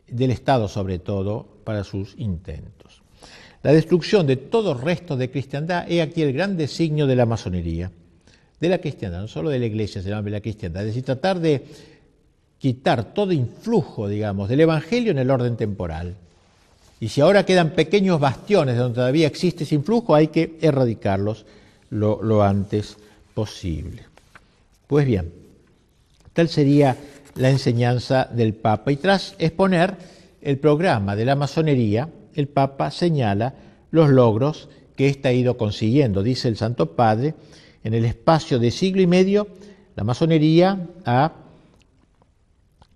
del Estado sobre todo, para sus intentos. La destrucción de todo resto de cristiandad es aquí el gran designio de la masonería, de la cristiandad, no solo de la Iglesia, sino de la cristiandad. Es decir, tratar de quitar todo influjo, digamos, del Evangelio en el orden temporal. Y si ahora quedan pequeños bastiones donde todavía existe ese influjo, hay que erradicarlos lo antes posible. Pues bien, tal sería la enseñanza del Papa. Y tras exponer el programa de la masonería, el Papa señala los logros que ésta ha ido consiguiendo. Dice el Santo Padre: en el espacio de siglo y medio, la masonería ha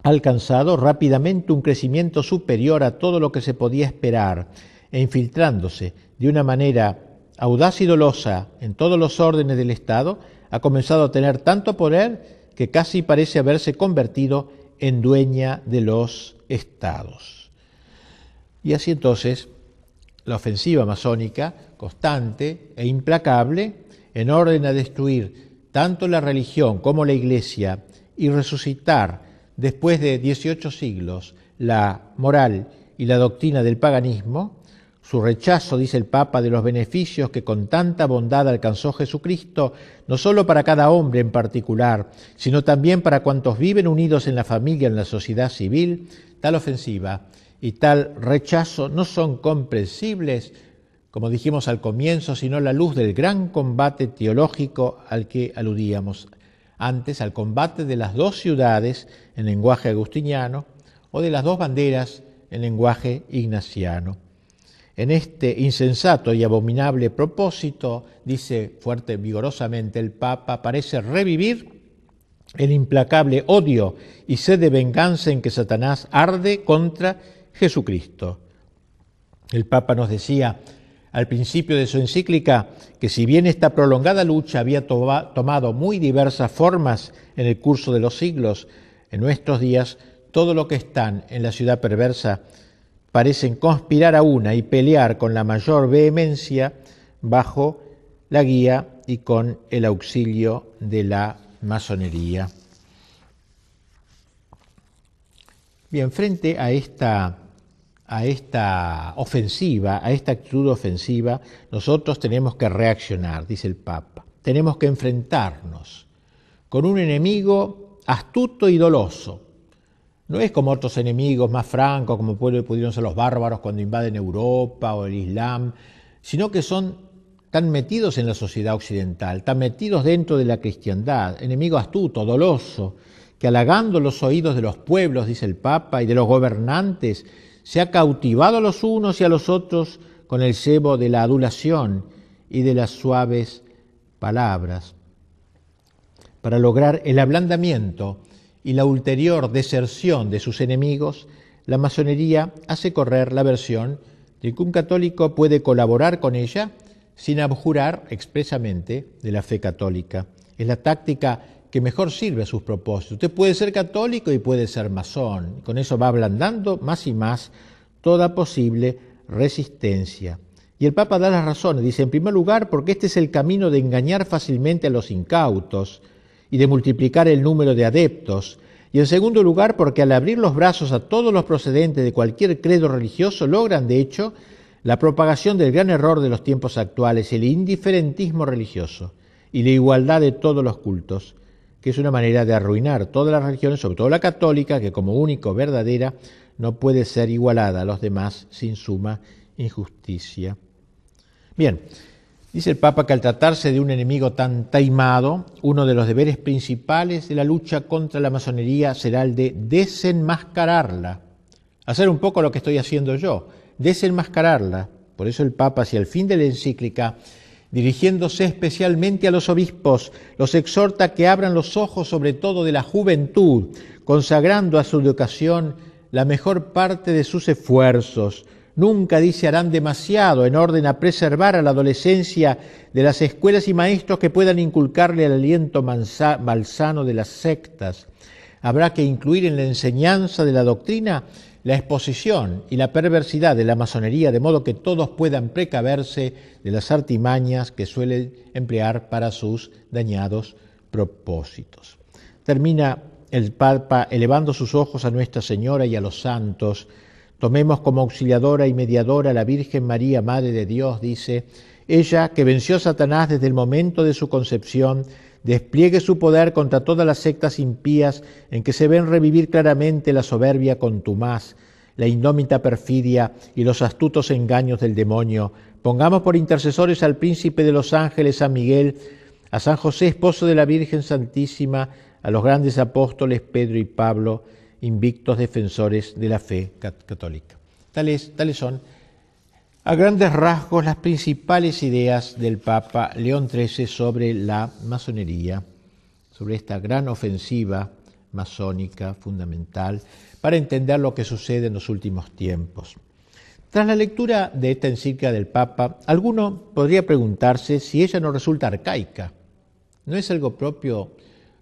alcanzado rápidamente un crecimiento superior a todo lo que se podía esperar, e infiltrándose de una manera audaz y dolosa en todos los órdenes del Estado, ha comenzado a tener tanto poder que casi parece haberse convertido en dueña de los estados. Y así entonces, la ofensiva masónica, constante e implacable, en orden a destruir tanto la religión como la Iglesia y resucitar después de 18 siglos la moral y la doctrina del paganismo, su rechazo, dice el Papa, de los beneficios que con tanta bondad alcanzó Jesucristo, no solo para cada hombre en particular, sino también para cuantos viven unidos en la familia, en la sociedad civil, tal ofensiva y tal rechazo no son comprensibles, como dijimos al comienzo, sino la luz del gran combate teológico al que aludíamos antes, al combate de las dos ciudades en lenguaje agustiniano o de las dos banderas en lenguaje ignaciano. En este insensato y abominable propósito, dice fuerte, vigorosamente el Papa, parece revivir el implacable odio y sed de venganza en que Satanás arde contra Jesucristo. El Papa nos decía al principio de su encíclica que si bien esta prolongada lucha había tomado muy diversas formas en el curso de los siglos, en nuestros días todo lo que están en la ciudad perversa parecen conspirar a una y pelear con la mayor vehemencia bajo la guía y con el auxilio de la masonería. Bien, frente a esta ofensiva, a esta actitud ofensiva, nosotros tenemos que reaccionar, dice el Papa. Tenemos que enfrentarnos con un enemigo astuto y doloso. No es como otros enemigos más francos, como pudieron ser los bárbaros cuando invaden Europa o el Islam, sino que tan metidos en la sociedad occidental, tan metidos dentro de la cristiandad, enemigo astuto, doloso, que halagando los oídos de los pueblos, dice el Papa, y de los gobernantes, se ha cautivado a los unos y a los otros con el cebo de la adulación y de las suaves palabras. Para lograr el ablandamiento y la ulterior deserción de sus enemigos, la masonería hace correr la versión de que un católico puede colaborar con ella sin abjurar expresamente de la fe católica. Es la táctica que mejor sirve a sus propósitos. Usted puede ser católico y puede ser masón. Con eso va ablandando más y más toda posible resistencia. Y el Papa da las razones. Dice, en primer lugar, porque este es el camino de engañar fácilmente a los incautos y de multiplicar el número de adeptos. Y en segundo lugar, porque al abrir los brazos a todos los procedentes de cualquier credo religioso, logran, de hecho, la propagación del gran error de los tiempos actuales, el indiferentismo religioso y la igualdad de todos los cultos, que es una manera de arruinar todas las religiones, sobre todo la católica, que como único verdadera no puede ser igualada a los demás sin suma injusticia. Bien, dice el Papa que al tratarse de un enemigo tan taimado, uno de los deberes principales de la lucha contra la masonería será el de desenmascararla, hacer un poco lo que estoy haciendo yo, desenmascararla. Por eso el Papa, hacia el fin de la encíclica, dirigiéndose especialmente a los obispos, los exhorta a que abran los ojos sobre todo de la juventud, consagrando a su educación la mejor parte de sus esfuerzos. Nunca, dice, harán demasiado en orden a preservar a la adolescencia de las escuelas y maestros que puedan inculcarle el aliento malsano de las sectas. Habrá que incluir en la enseñanza de la doctrina la exposición y la perversidad de la masonería, de modo que todos puedan precaverse de las artimañas que suelen emplear para sus dañados propósitos. Termina el Papa elevando sus ojos a Nuestra Señora y a los santos. Tomemos como auxiliadora y mediadora a la Virgen María, Madre de Dios, dice, ella que venció a Satanás desde el momento de su concepción, despliegue su poder contra todas las sectas impías en que se ven revivir claramente la soberbia contumaz, la indómita perfidia y los astutos engaños del demonio. Pongamos por intercesores al príncipe de los ángeles, San Miguel, a San José, esposo de la Virgen Santísima, a los grandes apóstoles Pedro y Pablo, invictos defensores de la fe católica. Tales son, a grandes rasgos, las principales ideas del Papa León XIII sobre la masonería, sobre esta gran ofensiva masónica fundamental para entender lo que sucede en los últimos tiempos. Tras la lectura de esta encíclica del Papa, alguno podría preguntarse si ella no resulta arcaica. ¿No es algo propio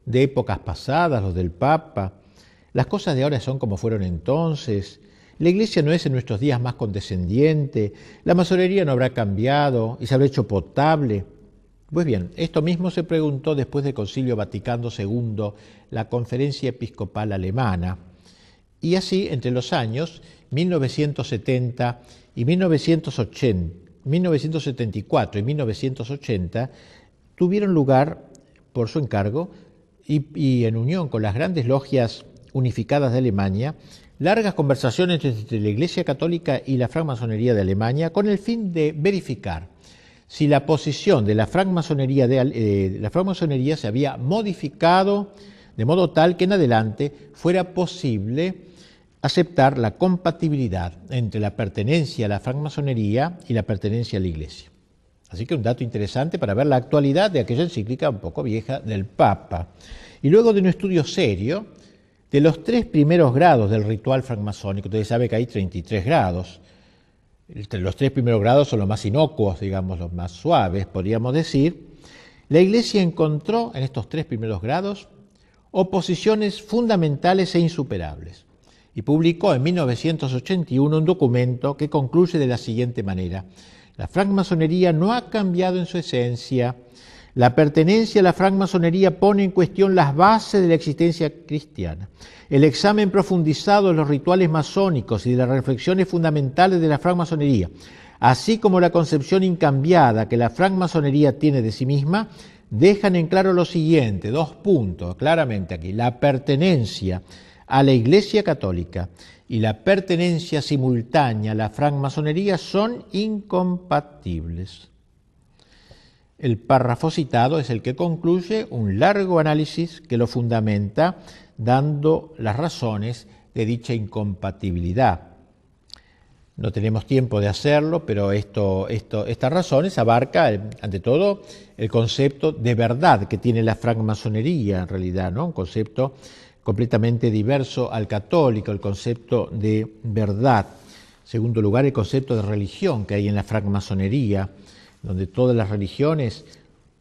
de épocas pasadas, los del Papa? Las cosas de ahora son como fueron entonces. La Iglesia no es en nuestros días más condescendiente, la masonería no habrá cambiado y se habrá hecho potable. Pues bien, esto mismo se preguntó después del Concilio Vaticano II, la Conferencia Episcopal Alemana. Y así, entre los años 1970 y 1974 y 1980, tuvieron lugar, por su encargo y en unión con las grandes logias unificadas de Alemania, largas conversaciones entre la Iglesia Católica y la francmasonería de Alemania con el fin de verificar si la posición de la francmasonería se había modificado de modo tal que en adelante fuera posible aceptar la compatibilidad entre la pertenencia a la francmasonería y la pertenencia a la Iglesia. Así que un dato interesante para ver la actualidad de aquella encíclica un poco vieja del Papa. Y luego de un estudio serio de los 3 primeros grados del ritual francmasónico, ustedes saben que hay 33 grados. Los 3 primeros grados son los más inocuos, digamos, los más suaves, podríamos decir. La Iglesia encontró en estos 3 primeros grados oposiciones fundamentales e insuperables y publicó en 1981 un documento que concluye de la siguiente manera: la francmasonería no ha cambiado en su esencia. La pertenencia a la francmasonería pone en cuestión las bases de la existencia cristiana. El examen profundizado de los rituales masónicos y de las reflexiones fundamentales de la francmasonería, así como la concepción incambiada que la francmasonería tiene de sí misma, dejan en claro lo siguiente, 2 puntos, claramente aquí: la pertenencia a la Iglesia Católica y la pertenencia simultánea a la francmasonería son incompatibles. El párrafo citado es el que concluye un largo análisis que lo fundamenta, dando las razones de dicha incompatibilidad. No tenemos tiempo de hacerlo, pero estas razones abarcan, ante todo, el concepto de verdad que tiene la francmasonería, en realidad, ¿no? Un concepto completamente diverso al católico, el concepto de verdad. En segundo lugar, el concepto de religión que hay en la francmasonería, donde todas las religiones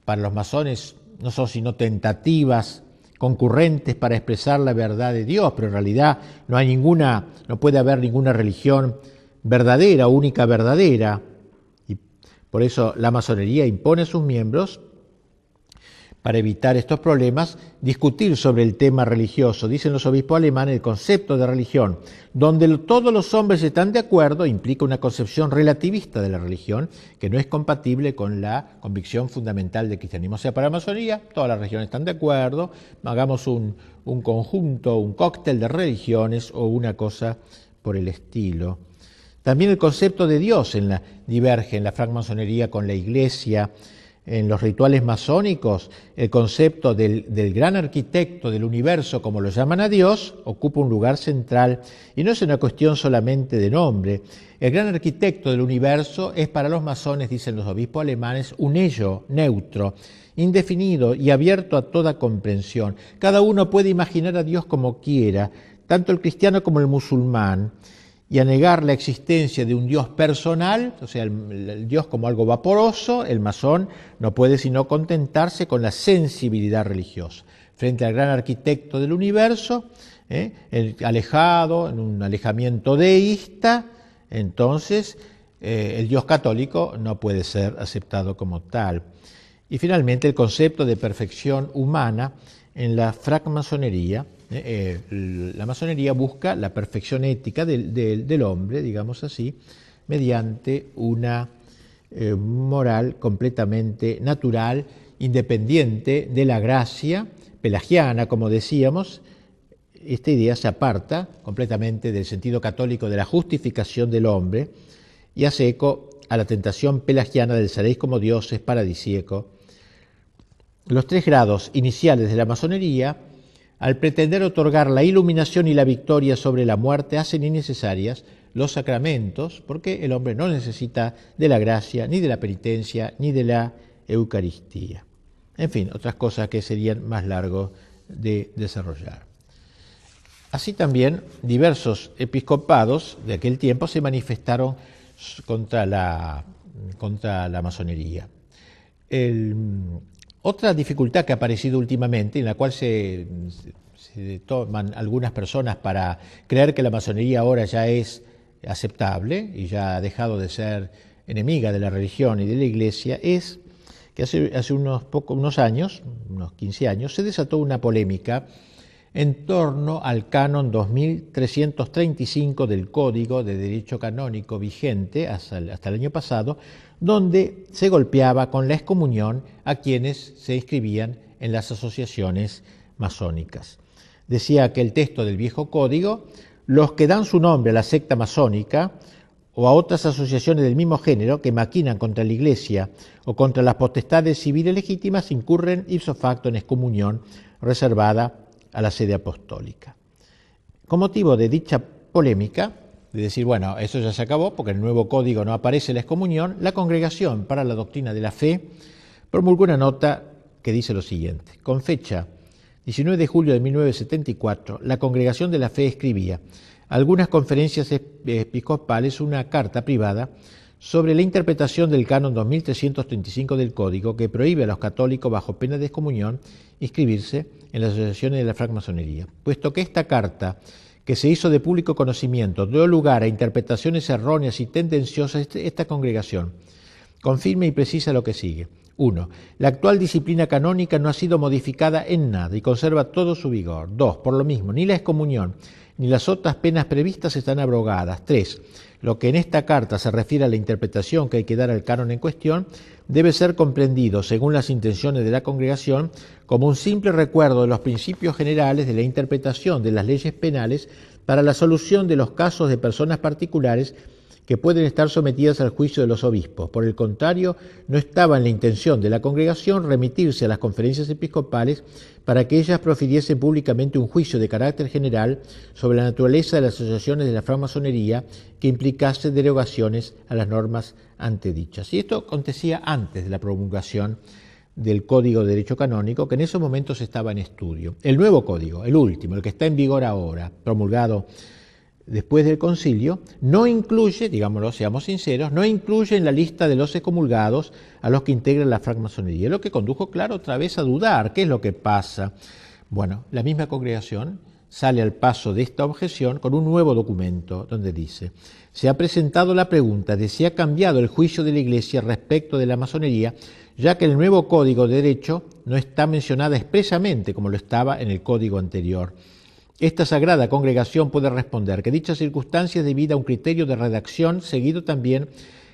para los masones no son sino tentativas concurrentes para expresar la verdad de Dios, pero en realidad no puede haber ninguna religión verdadera, única verdadera. Y por eso la masonería impone a sus miembros, para evitar estos problemas, discutir sobre el tema religioso. Dicen los obispos alemanes, el concepto de religión, donde todos los hombres están de acuerdo, implica una concepción relativista de la religión que no es compatible con la convicción fundamental del cristianismo. O sea, para la masonería, todas las religiones están de acuerdo, hagamos un conjunto, un cóctel de religiones o una cosa por el estilo. También el concepto de Dios diverge en la francmasonería con la Iglesia. En los rituales masónicos, el concepto del gran arquitecto del universo, como lo llaman a Dios, ocupa un lugar central y no es una cuestión solamente de nombre. El gran arquitecto del universo es para los masones, dicen los obispos alemanes, un ello neutro, indefinido y abierto a toda comprensión. Cada uno puede imaginar a Dios como quiera, tanto el cristiano como el musulmán, y a negar la existencia de un Dios personal, o sea, el Dios como algo vaporoso, el masón no puede sino contentarse con la sensibilidad religiosa. Frente al gran arquitecto del universo, alejado, en un alejamiento deísta, entonces el Dios católico no puede ser aceptado como tal. Y finalmente el concepto de perfección humana en la francmasonería. La masonería busca la perfección ética del hombre, digamos así, mediante una moral completamente natural, independiente de la gracia pelagiana, como decíamos. Esta idea se aparta completamente del sentido católico de la justificación del hombre y hace eco a la tentación pelagiana del seréis como dioses paradisíaco. Los 3 grados iniciales de la masonería, al pretender otorgar la iluminación y la victoria sobre la muerte, hacen innecesarias los sacramentos, porque el hombre no necesita de la gracia, ni de la penitencia, ni de la Eucaristía. En fin, otras cosas que serían más largos de desarrollar. Así también, diversos episcopados de aquel tiempo se manifestaron contra la masonería. Otra dificultad que ha aparecido últimamente, en la cual se toman algunas personas para creer que la masonería ahora ya es aceptable y ya ha dejado de ser enemiga de la religión y de la Iglesia, es que hace unos años, unos 15 años, se desató una polémica en torno al canon 2335 del Código de Derecho Canónico vigente hasta el año pasado, donde se golpeaba con la excomunión a quienes se inscribían en las asociaciones masónicas. Decía que el texto del viejo código, los que dan su nombre a la secta masónica o a otras asociaciones del mismo género que maquinan contra la Iglesia o contra las potestades civiles legítimas, incurren ipso facto en excomunión reservada a la sede apostólica. Con motivo de dicha polémica, de decir, bueno, eso ya se acabó porque en el nuevo código no aparece la excomunión, la Congregación para la Doctrina de la Fe promulgó una nota que dice lo siguiente: con fecha 19 de julio de 1974, la Congregación de la Fe escribía a algunas conferencias episcopales una carta privada sobre la interpretación del canon 2335 del Código, que prohíbe a los católicos bajo pena de excomunión inscribirse en las asociaciones de la francmasonería. Puesto que esta carta, que se hizo de público conocimiento, dio lugar a interpretaciones erróneas y tendenciosas, esta congregación confirma y precisa lo que sigue. 1. La actual disciplina canónica no ha sido modificada en nada y conserva todo su vigor. 2. Por lo mismo, ni la excomunión ni las otras penas previstas están abrogadas. 3. Lo que en esta carta se refiere a la interpretación que hay que dar al canon en cuestión debe ser comprendido, según las intenciones de la Congregación, como un simple recuerdo de los principios generales de la interpretación de las leyes penales para la solución de los casos de personas particulares que pueden estar sometidas al juicio de los obispos. Por el contrario, no estaba en la intención de la Congregación remitirse a las conferencias episcopales para que ellas profiriesen públicamente un juicio de carácter general sobre la naturaleza de las asociaciones de la francmasonería que implicase derogaciones a las normas antedichas. Y esto acontecía antes de la promulgación del Código de Derecho Canónico, que en esos momentos estaba en estudio. El nuevo código, el último, el que está en vigor ahora, promulgado después del concilio, no incluye, digámoslo, seamos sinceros, no incluye en la lista de los excomulgados a los que integran la francmasonería, lo que condujo, claro, otra vez a dudar. ¿Qué es lo que pasa? Bueno, la misma congregación sale al paso de esta objeción con un nuevo documento donde dice: se ha presentado la pregunta de si ha cambiado el juicio de la Iglesia respecto de la masonería, ya que el nuevo Código de Derecho no está mencionada expresamente como lo estaba en el código anterior. Esta sagrada congregación puede responder que dicha circunstancia es debida a un criterio de redacción seguido también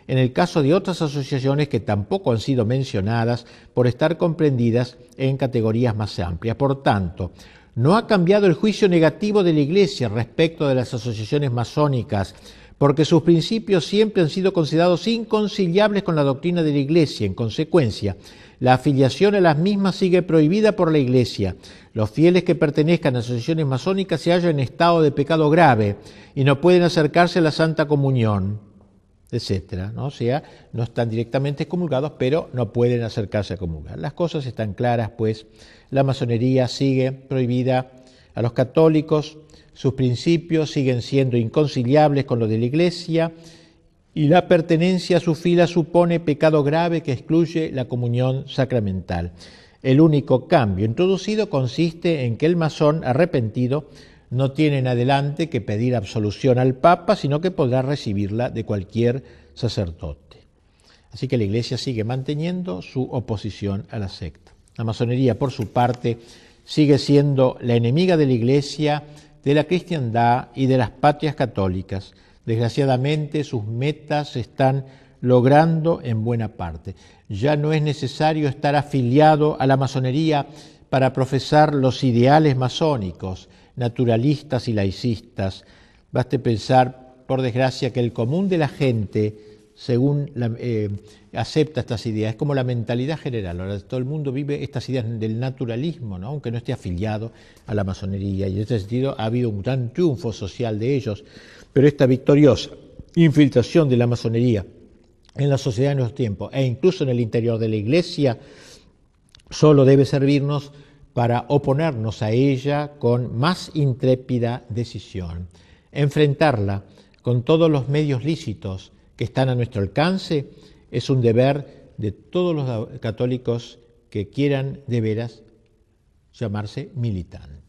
en el caso de otras asociaciones que tampoco han sido mencionadas por estar comprendidas en categorías más amplias. Por tanto, no ha cambiado el juicio negativo de la Iglesia respecto de las asociaciones masónicas, porque sus principios siempre han sido considerados inconciliables con la doctrina de la Iglesia. En consecuencia, la afiliación a las mismas sigue prohibida por la Iglesia. Los fieles que pertenezcan a asociaciones masónicas se hallan en estado de pecado grave y no pueden acercarse a la Santa Comunión, etcétera, ¿no? O sea, no están directamente excomulgados, pero no pueden acercarse a comulgar. Las cosas están claras, pues la masonería sigue prohibida a los católicos, sus principios siguen siendo inconciliables con los de la Iglesia y la pertenencia a su fila supone pecado grave que excluye la comunión sacramental. El único cambio introducido consiste en que el masón arrepentido no tiene en adelante que pedir absolución al Papa, sino que podrá recibirla de cualquier sacerdote. Así que la Iglesia sigue manteniendo su oposición a la secta. La masonería, por su parte, sigue siendo la enemiga de la Iglesia, de la cristiandad y de las patrias católicas. Desgraciadamente, sus metas se están logrando en buena parte. Ya no es necesario estar afiliado a la masonería para profesar los ideales masónicos, naturalistas y laicistas. Baste pensar, por desgracia, que el común de la gente, según acepta estas ideas, es como la mentalidad general. Ahora todo el mundo vive estas ideas del naturalismo, ¿no? Aunque no esté afiliado a la masonería, y en ese sentido ha habido un gran triunfo social de ellos, pero esta victoriosa infiltración de la masonería en la sociedad de nuestro tiempo e incluso en el interior de la Iglesia solo debe servirnos para oponernos a ella con más intrépida decisión, enfrentarla con todos los medios lícitos que están a nuestro alcance. Es un deber de todos los católicos que quieran de veras llamarse militantes.